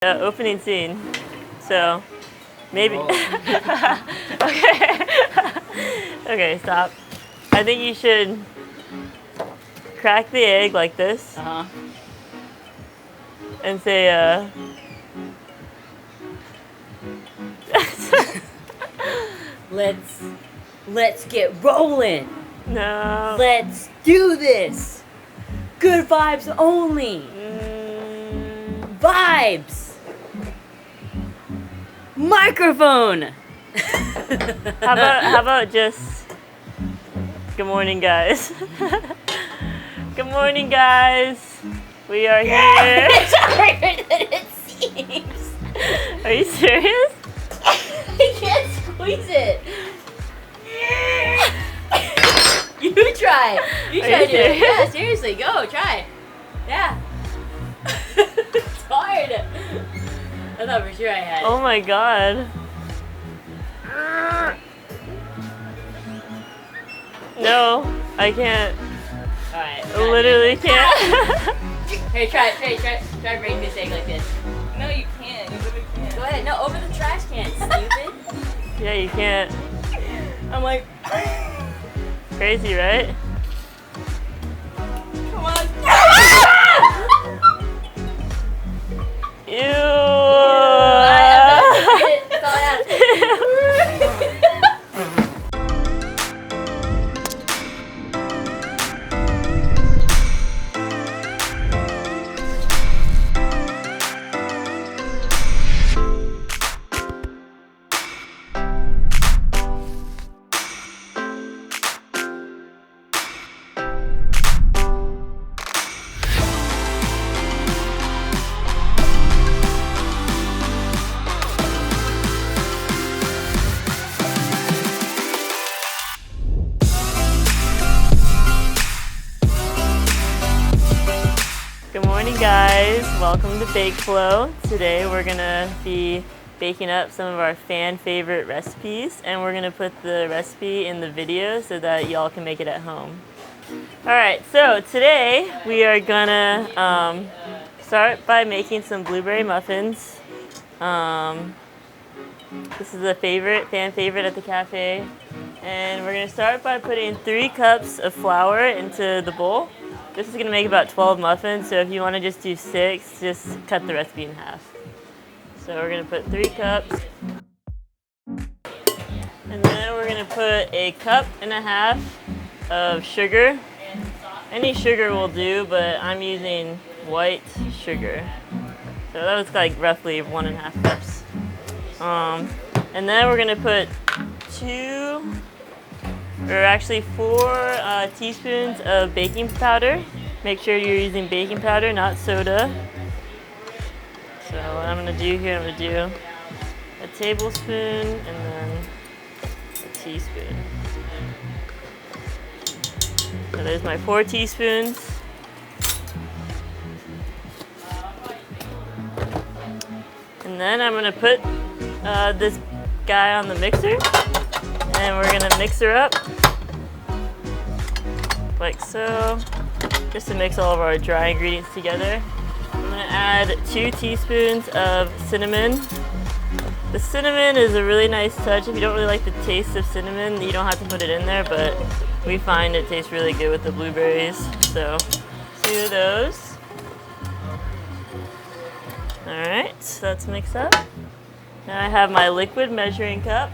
Opening scene. So maybe. Okay. Okay, stop. I think you should crack the egg like this. And say, Let's get rolling. No. Let's do this. Good vibes only. Vibes. Microphone. How about just good morning, guys. Good morning, guys. We are here. It's harder than it seems. Are you serious? I can't squeeze it. You try. You try to do it. Yeah, seriously, go try. Yeah. It's hard. I thought for sure I had it. Oh my god. No, I can't. Alright. I literally can't. Hey, try breaking this egg like this. No, you can't. You literally can't. Go ahead. No, over the trash can, stupid. Yeah, you can't. I'm like, Crazy, right? come on. Ew. That's all I have. Good morning, guys. Welcome to Bake Flow. Today we're gonna be baking up some of our fan favorite recipes, and we're gonna put the recipe in the video so that y'all can make it at home. All right, so today we are gonna start by making some blueberry muffins. This is a fan favorite at the cafe, and we're gonna start by putting 3 cups of flour into the bowl. This is gonna make about 12 muffins, so if you wanna just do 6, just cut the recipe in half. So we're gonna put 3 cups. And then we're gonna put 1.5 cups of sugar. Any sugar will do, but I'm using white sugar. So that was like roughly 1.5 cups. And then we're gonna put 4 teaspoons of baking powder. Make sure you're using baking powder, not soda. So what I'm gonna do here, I'm gonna do a tablespoon and then a teaspoon. So there's my 4 teaspoons. And then I'm gonna put this guy on the mixer, and we're gonna mix her up like so, just to mix all of our dry ingredients together. I'm gonna add 2 teaspoons of cinnamon. The cinnamon is a really nice touch. If you don't really like the taste of cinnamon, you don't have to put it in there, but we find it tastes really good with the blueberries. So 2 of those. All right, so that's mixed up. Now I have my liquid measuring cup,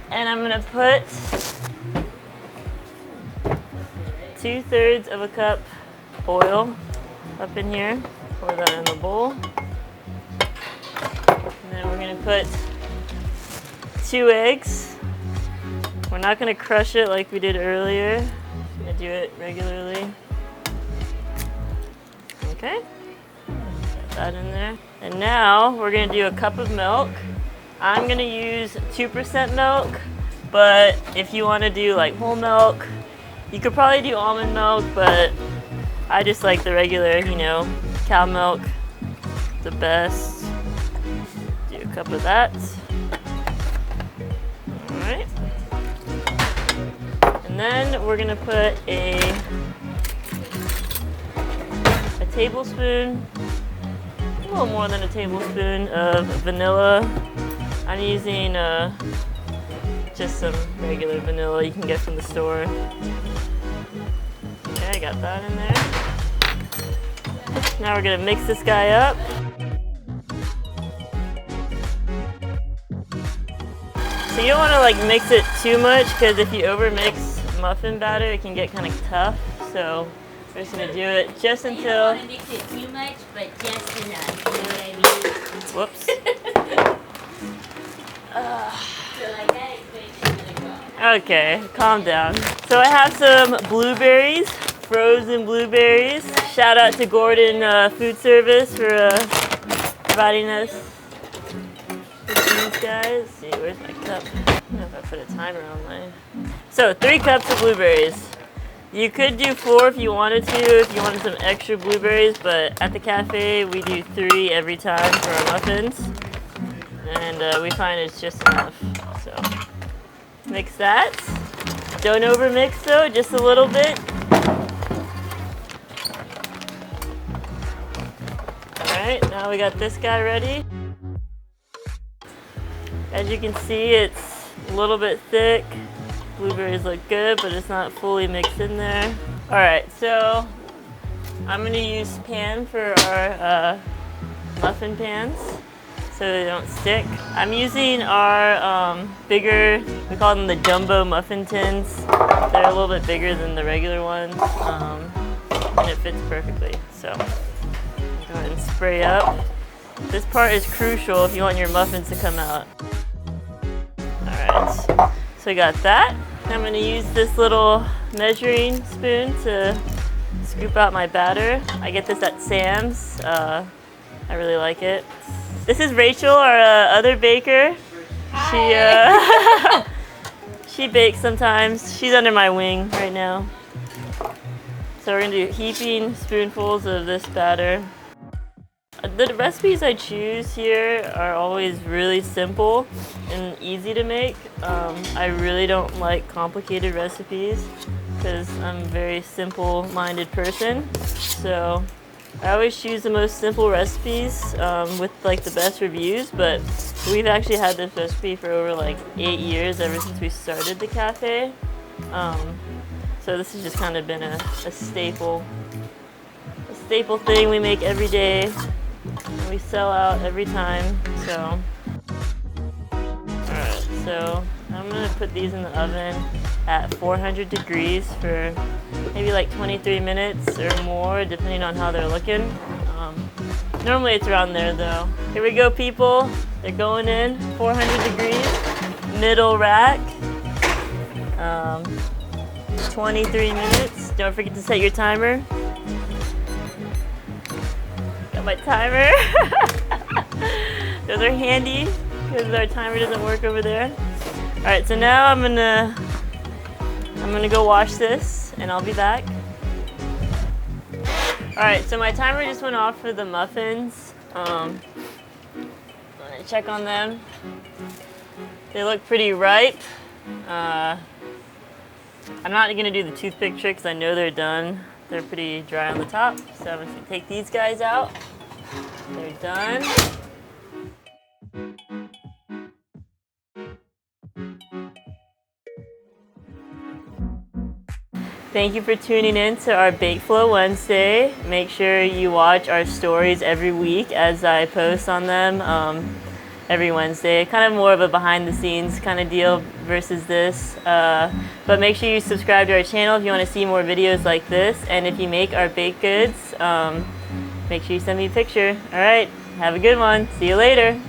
and I'm gonna put 2/3 of a cup oil up in here. Pour that in the bowl. And then we're gonna put 2 eggs. We're not gonna crush it like we did earlier. I'm gonna do it regularly. Okay. Put that in there. And now we're gonna do 1 cup of milk. I'm gonna use 2% milk, but if you wanna do like whole milk, you could probably do almond milk, but I just like the regular, cow milk the best. Do 1 cup of that. All right. And then we're gonna put a tablespoon little more than a tablespoon of vanilla. I'm using just some regular vanilla you can get from the store. Okay, I got that in there. Now we're gonna mix this guy up. So you don't want to like mix it too much, because if you over mix muffin batter, it can get kind of tough. So we're just gonna do it just until. You don't want to mix it too much, but just enough. You know what I mean? Whoops. So like that is gonna go. Okay, calm down. So I have some blueberries, frozen blueberries. Shout out to Gordon Food Service for providing us these guys. Let's see, where's my cup? I don't know if I put a timer on mine. So 3 cups of blueberries. You could do 4 if you wanted to, if you wanted some extra blueberries, but at the cafe we do 3 every time for our muffins. And we find it's just enough. So mix that. Don't over mix though, just a little bit. Alright, now we got this guy ready. As you can see, it's a little bit thick. Blueberries look good, but it's not fully mixed in there. Alright, so I'm gonna use pan for our muffin pans so they don't stick. I'm using our bigger, we call them the jumbo muffin tins. They're a little bit bigger than the regular ones, and it fits perfectly. So go ahead and spray up. This part is crucial if you want your muffins to come out. Alright, so we got that. I'm going to use this little measuring spoon to scoop out my batter. I get this at Sam's. I really like it. This is Rachel, our other baker. Hi. She bakes sometimes. She's under my wing right now. So we're going to do heaping spoonfuls of this batter. The recipes I choose here are always really simple and easy to make. I really don't like complicated recipes because I'm a very simple-minded person. So I always choose the most simple recipes with like the best reviews, but we've actually had this recipe for over like 8 years, ever since we started the cafe. So this has just kind of been a staple thing we make every day. We sell out every time, so. Alright, so I'm gonna put these in the oven at 400 degrees for maybe like 23 minutes or more, depending on how they're looking. Normally it's around there though. Here we go, people. They're going in, 400 degrees, middle rack. 23 minutes. Don't forget to set your timer. My timer. Those are handy because our timer doesn't work over there. All right, so now I'm gonna go wash this and I'll be back. All right, so my timer just went off for the muffins. I'm gonna check on them. They look pretty ripe. I'm not gonna do the toothpick trick because I know they're done. They're pretty dry on the top, so I'm just gonna take these guys out. They're done. Thank you for tuning in to our Bake Flow Wednesday. Make sure you watch our stories every week as I post on them every Wednesday. Kind of more of a behind the scenes kind of deal versus this. But make sure you subscribe to our channel if you want to see more videos like this. And if you make our baked goods, make sure you send me a picture. All right, have a good one. See you later.